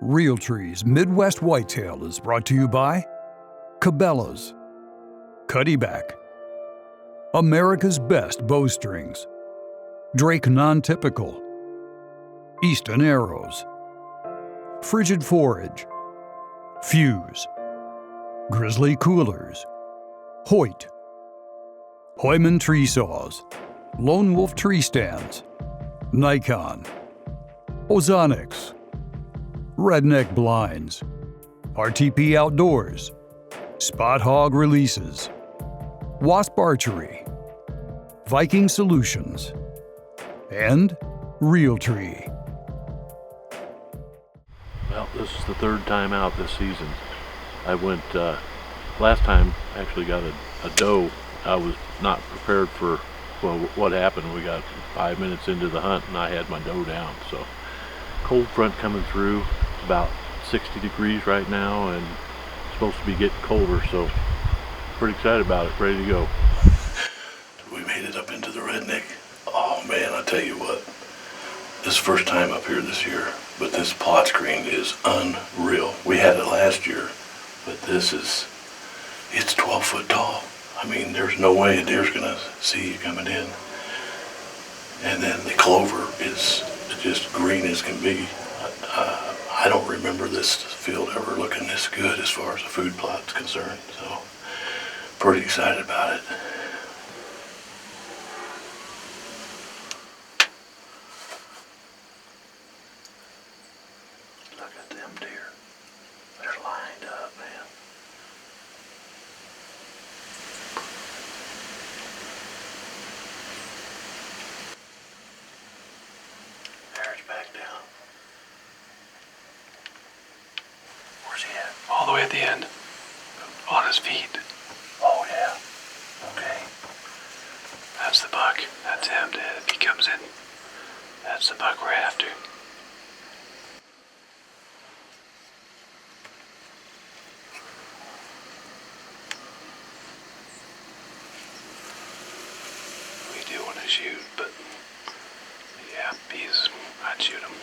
Realtree's Midwest Whitetail is brought to you by Cabela's, Cuddyback, America's Best Bowstrings, Drake Non-Typical, Easton Arrows, Frigid Forage, Fuse, Grizzly Coolers, Hoyt, Hoyman Tree Saws, Lone Wolf Tree Stands, Nikon, Ozonics, Redneck Blinds, RTP Outdoors, Spot Hog Releases, Wasp Archery, Viking Solutions, and Realtree. Well, this is the third time out this season. I went, last time actually got a doe. I was not prepared for, well, what happened. We got 5 minutes into the hunt and I had my doe down. So cold front coming through. It's about 60 degrees right now and it's supposed to be getting colder, so pretty excited about it, ready to go. We made it up into the redneck. Oh man, I tell you what, this is the first time up here this year, but this plot screen is unreal. We had it last year, but it's 12 foot tall. I mean, there's no way a deer's gonna see you coming in. And then the clover is just green as can be. I don't remember this field ever looking this good as far as the food plot's concerned, so pretty excited about it. Look at them deer. They're lined up, man. There's back down. Where's he at? All the way at the end. On his feet. Oh yeah. Okay. That's the buck. That's him, Dad. If he comes in, that's the buck we're after. We do want to shoot, but yeah, I'd shoot him.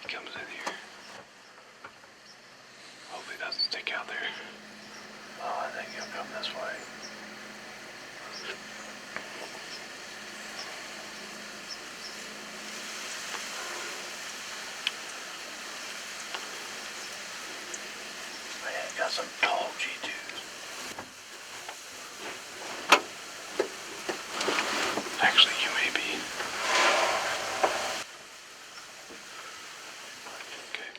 He comes in here. Hope he doesn't stick out there. Oh, I think he'll come this way. Man, got some tall G2s. Actually, you may be. Okay.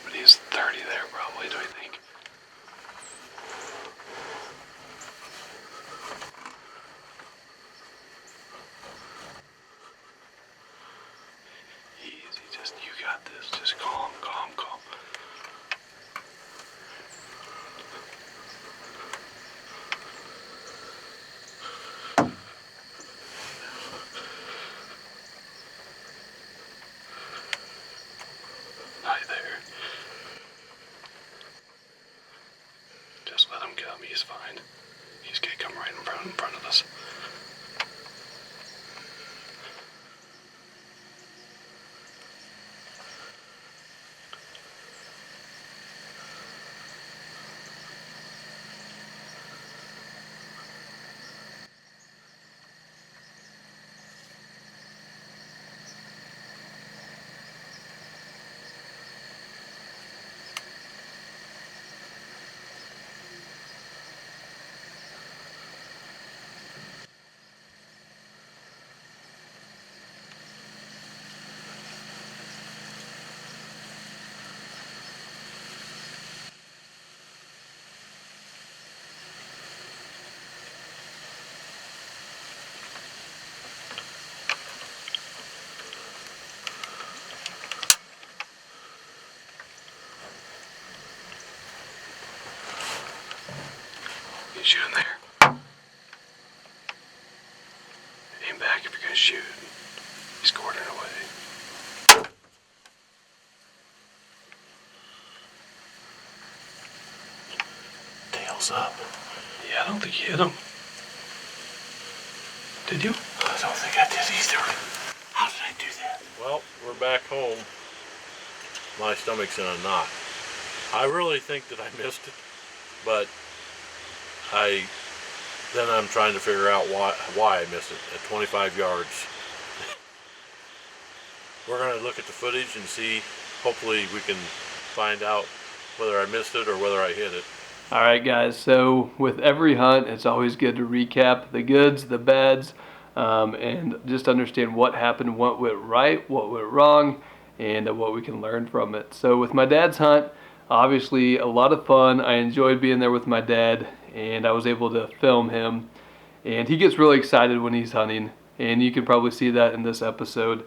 But he's 30 there, probably, do I think? Easy, just, you got this. Just calm, calm, calm. Right there. Just let him come. He's fine. He's gonna come right in front of us. You shoot him there. Aim back if you're gonna shoot. He's quartering away. Tails up. Yeah, I don't think you hit him. Did you? I don't think I did either. How did I do that? Well, we're back home, my stomach's in a knot. I really think that I missed it, but then I'm trying to figure out why I missed it at 25 yards. We're going to look at the footage and see, hopefully we can find out whether I missed it or whether I hit it. All right, guys, so with every hunt, it's always good to recap the goods, the bads, and just understand what happened, what went right, what went wrong, and what we can learn from it. So with my dad's hunt, obviously a lot of fun. I enjoyed being there with my dad, and I was able to film him. And he gets really excited when he's hunting, and you can probably see that in this episode.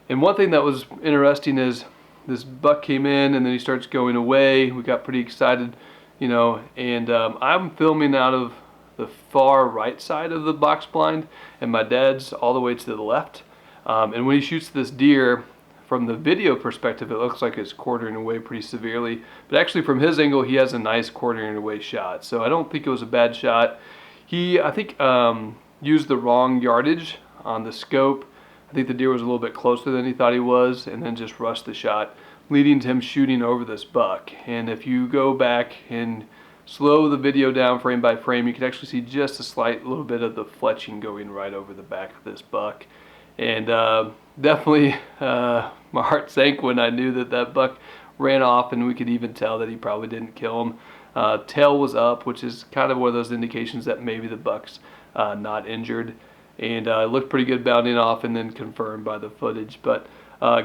And one thing that was interesting is this buck came in, and then he starts going away. We got pretty excited, you know, and I'm filming out of the far right side of the box blind, and my dad's all the way to the left. And when he shoots this deer, from the video perspective, it looks like it's quartering away pretty severely. But actually from his angle, he has a nice quartering away shot. So I don't think it was a bad shot. He, I think, used the wrong yardage on the scope. I think the deer was a little bit closer than he thought he was, and then just rushed the shot, leading to him shooting over this buck. And if you go back and slow the video down frame by frame, you can actually see just a slight little bit of the fletching going right over the back of this buck. And definitely my heart sank when I knew that that buck ran off, and we could even tell that he probably didn't kill him. Tail was up, which is kind of one of those indications that maybe the buck's not injured. And it looked pretty good bounding off, and then confirmed by the footage. But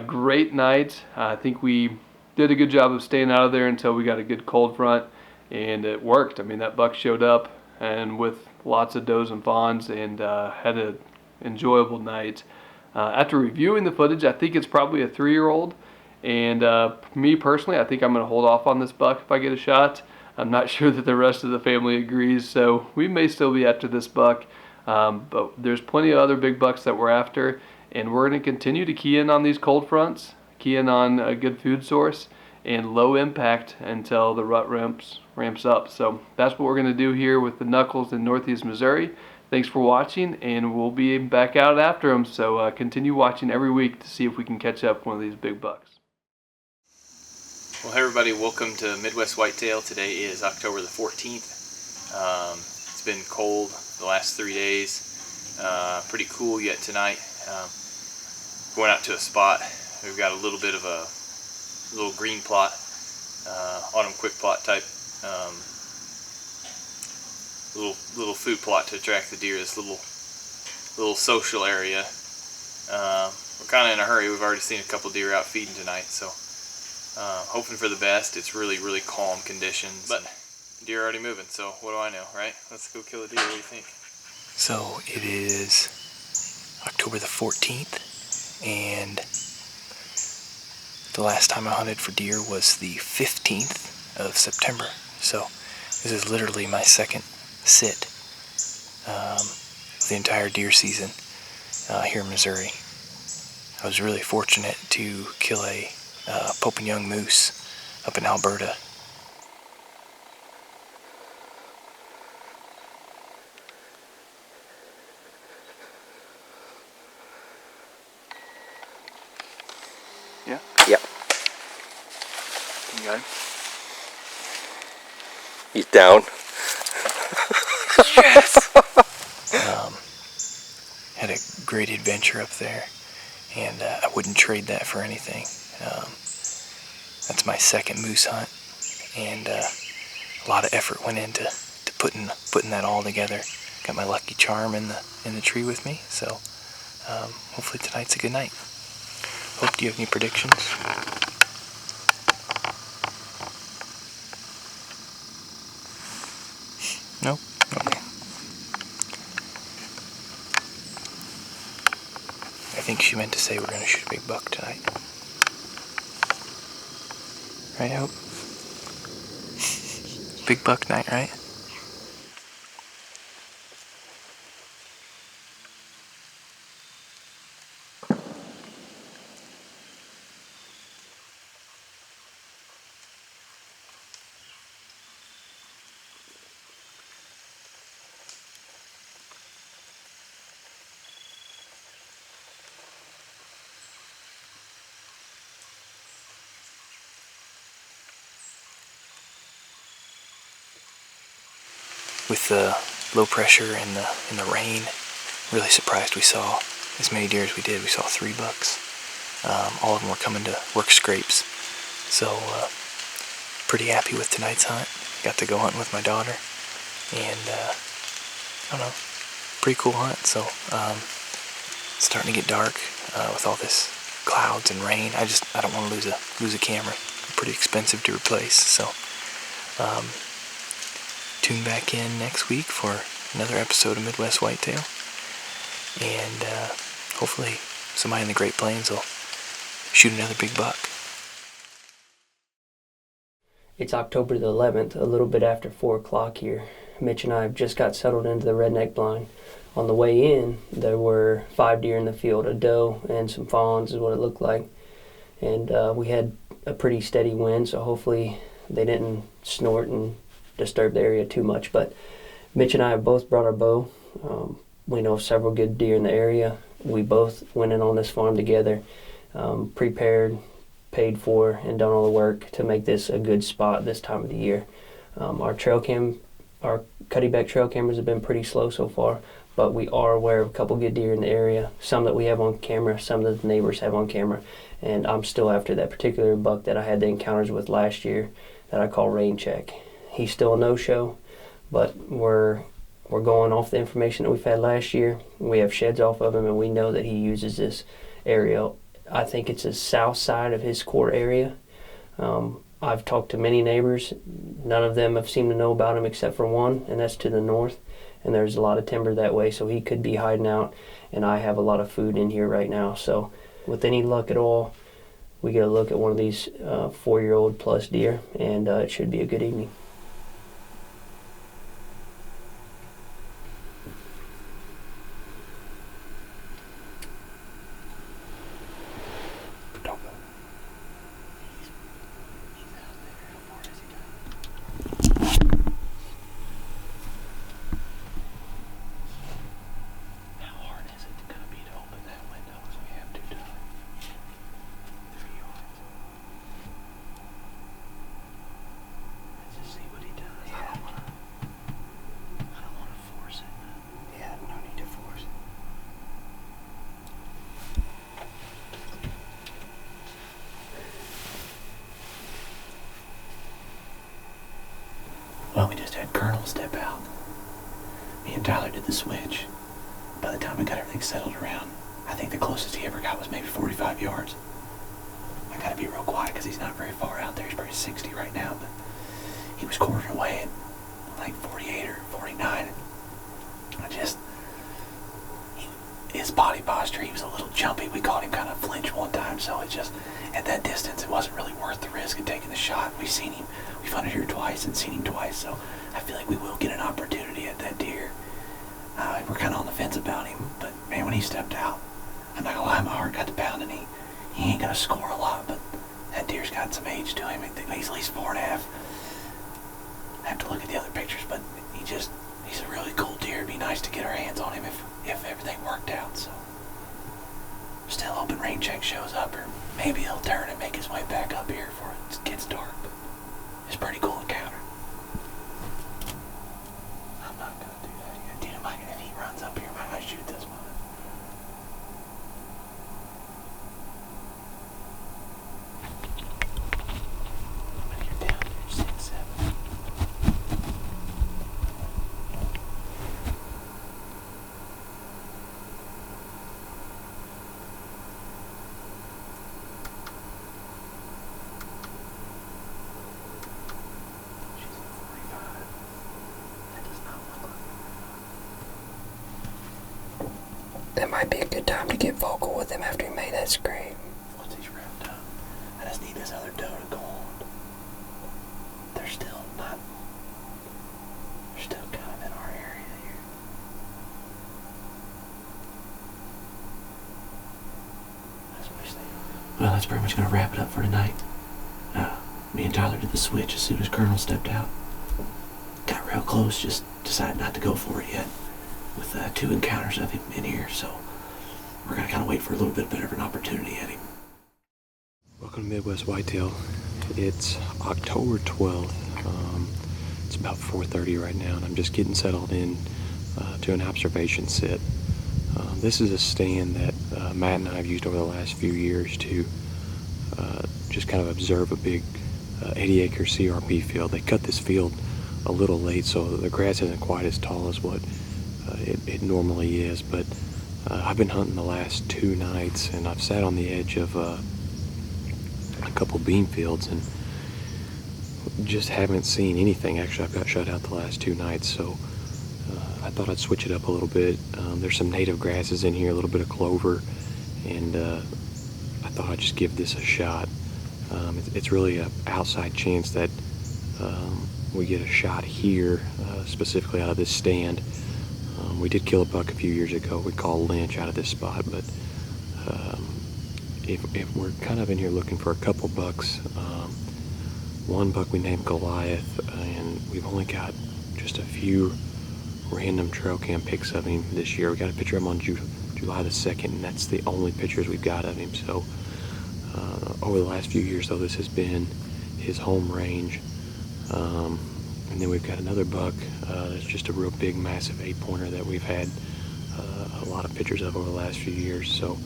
great night. I think we did a good job of staying out of there until we got a good cold front, and it worked. I mean, that buck showed up, and with lots of does and fawns, and had an enjoyable night. After reviewing the footage, I think it's probably a 3-year-old, and me personally, I think I'm going to hold off on this buck if I get a shot. I'm not sure that the rest of the family agrees, so we may still be after this buck, but there's plenty of other big bucks that we're after, and we're going to continue to key in on these cold fronts, key in on a good food source, and low impact until the rut ramps up. So that's what we're going to do here with the Knochels in Northeast Missouri. Thanks for watching, and we'll be back out after them, so continue watching every week to see if we can catch up one of these big bucks. Well, hey everybody, welcome to Midwest Whitetail. Today is October the 14th. It's been cold the last 3 days, pretty cool yet tonight. Going out to a spot, we've got a little bit of a little green plot, autumn quick plot type, little food plot to attract the deer. This little social area. We're kind of in a hurry. We've already seen a couple deer out feeding tonight, so hoping for the best. It's really calm conditions, but deer are already moving. So what do I know, right? Let's go kill a deer. What do you think? So it is October the 14th, and the last time I hunted for deer was the 15th of September. So this is literally my second sit of the entire deer season here in Missouri. I was really fortunate to kill a Pope and Young moose up in Alberta. Yeah? Yep. You got him? He's down. Yes! Had a great adventure up there, and I wouldn't trade that for anything. That's my second moose hunt, and a lot of effort went into putting that all together. Got my lucky charm in the tree with me, so hopefully tonight's a good night. Hope, do you have any predictions? No? Okay. I think she meant to say we're going to shoot a big buck tonight. Right, Hope? Big buck night, right? with the low pressure and the rain, really surprised we saw as many deer as we did. We saw 3 bucks. All of them were coming to work scrapes. So pretty happy with tonight's hunt. Got to go hunting with my daughter, and I don't know, pretty cool hunt. So it's starting to get dark with all this clouds and rain. I don't want to lose a camera. Pretty expensive to replace. So tune back in next week for another episode of Midwest Whitetail, and hopefully somebody in the Great Plains will shoot another big buck. It's October the 11th, a little bit after 4 o'clock here. Mitch and I have just got settled into the redneck blind. On the way in, there were 5 deer in the field, a doe and some fawns is what it looked like. And we had a pretty steady wind, so hopefully they didn't snort and disturb the area too much. But Mitch and I have both brought our bow. We know several good deer in the area. We both went in on this farm together, prepared, paid for, and done all the work to make this a good spot this time of the year. Our Cuddyback trail cameras have been pretty slow so far, but we are aware of a couple good deer in the area, some that we have on camera, some that the neighbors have on camera, and I'm still after that particular buck that I had the encounters with last year that I call Rain Check. He's still a no-show, but we're going off the information that we've had last year. We have sheds off of him, and we know that he uses this area. I think it's the south side of his core area. I've talked to many neighbors. None of them have seemed to know about him except for one, and that's to the north. And there's a lot of timber that way, so he could be hiding out. And I have a lot of food in here right now. So with any luck at all, we get a look at one of these 4-year-old plus deer, and it should be a good evening. Well, we just had Kernel step out. Me and Tyler did the switch. By the time we got everything settled around, I think the closest he ever got was maybe 45 yards. I gotta be real quiet because he's not very far out there. He's probably 60 right now, but he was quartering away at like 48 or 49. His body posture, he was a little jumpy. We caught him kind of flinch one time, so it just, at that distance, it wasn't really worth the risk of taking the shot. We've seen him, we've hunted here twice and seen him twice, so I feel like we will get an opportunity at that deer. We're kind of on the fence about him, but man, when he stepped out, I'm not gonna lie, my heart got to pounding. He ain't gonna score a lot, but that deer's got some age to him. He's at least 4.5. I have to look at the other pictures, but he's a really cool deer. It'd be nice to get our hands on him if everything worked out. So still hoping Rain Check shows up, or maybe he'll turn and make his way back up here before it gets dark. But it's a pretty cool encounter. I'm not gonna do that yet. Dude, if he runs up here, I might shoot this one. You're down here 6, 7. That might be a good time to get vocal with him after he made that scream. Once he's wrapped up, I just need this other doe to go on. They're still kind of in our area here. Well, that's pretty much going to wrap it up for tonight. Me and Tyler did the switch as soon as Kernel stepped out. Got real close, just decided not to go for it yet, with 2 encounters of him in here, so we're going to kind of wait for a little bit better of an opportunity at him. Welcome to Midwest Whitetail. It's October 12th. It's about 4:30 right now, and I'm just getting settled in to an observation sit. This is a stand that Matt and I have used over the last few years to just kind of observe a big 80-acre CRP field. They cut this field a little late, so the grass isn't quite as tall as what it normally is, but I've been hunting the last 2 nights, and I've sat on the edge of a couple bean fields and just haven't seen anything. Actually, I've got shut out the last 2 nights, so I thought I'd switch it up a little bit. There's some native grasses in here, a little bit of clover, and I thought I'd just give this a shot. It's really an outside chance that we get a shot here, specifically out of this stand. We did kill a buck a few years ago. We called Lynch out of this spot, but if we're kind of in here looking for a couple bucks, one buck we named Goliath, and we've only got just a few random trail cam pics of him this year. We got a picture of him on July the 2nd, and that's the only pictures we've got of him. So over the last few years, though, this has been his home range. And then we've got another buck that's just a real big, massive 8-pointer that we've had a lot of pictures of over the last few years. So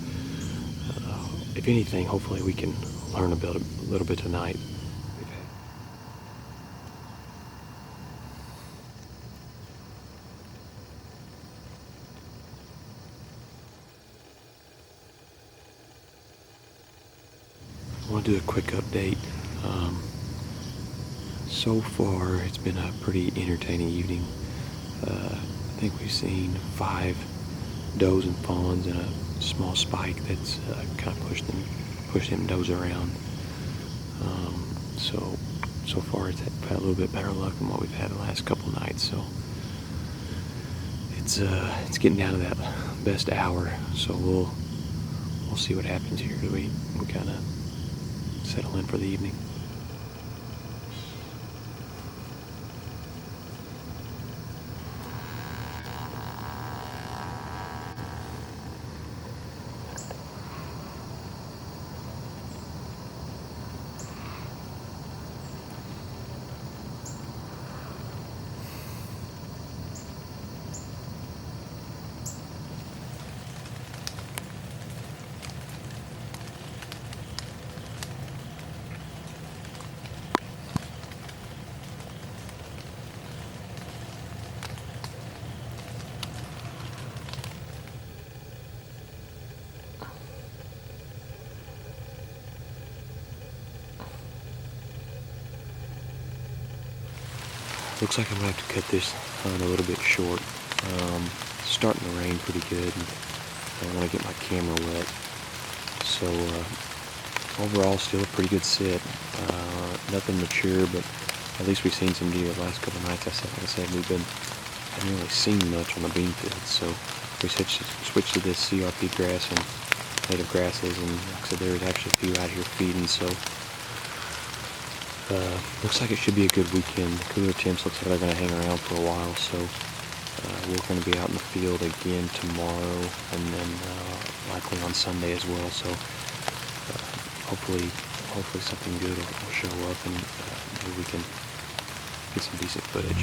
if anything, hopefully we can learn a little bit tonight. I want to do a quick update. So far, it's been a pretty entertaining evening. I think we've seen 5 does and fawns and a small spike that's kind of pushed them does around. So far, it's had a little bit better luck than what we've had the last couple nights. So it's getting down to that best hour. So we'll see what happens here. We kind of settle in for the evening. Looks like I'm going to have to cut this hunt a little bit short. It's starting to rain pretty good, and I don't want to get my camera wet. So overall, still a pretty good sit. Nothing mature, but at least we've seen some deer the last couple nights. Like I said, haven't really seen much on the bean field. So we switched to this CRP grass and native grasses, and like I said, there's actually a few out here feeding. So looks like it should be a good weekend. The cooler temps looks like they're going to hang around for a while, so we're going to be out in the field again tomorrow, and then likely on Sunday as well. So hopefully something good will show up, and maybe we can get some decent footage.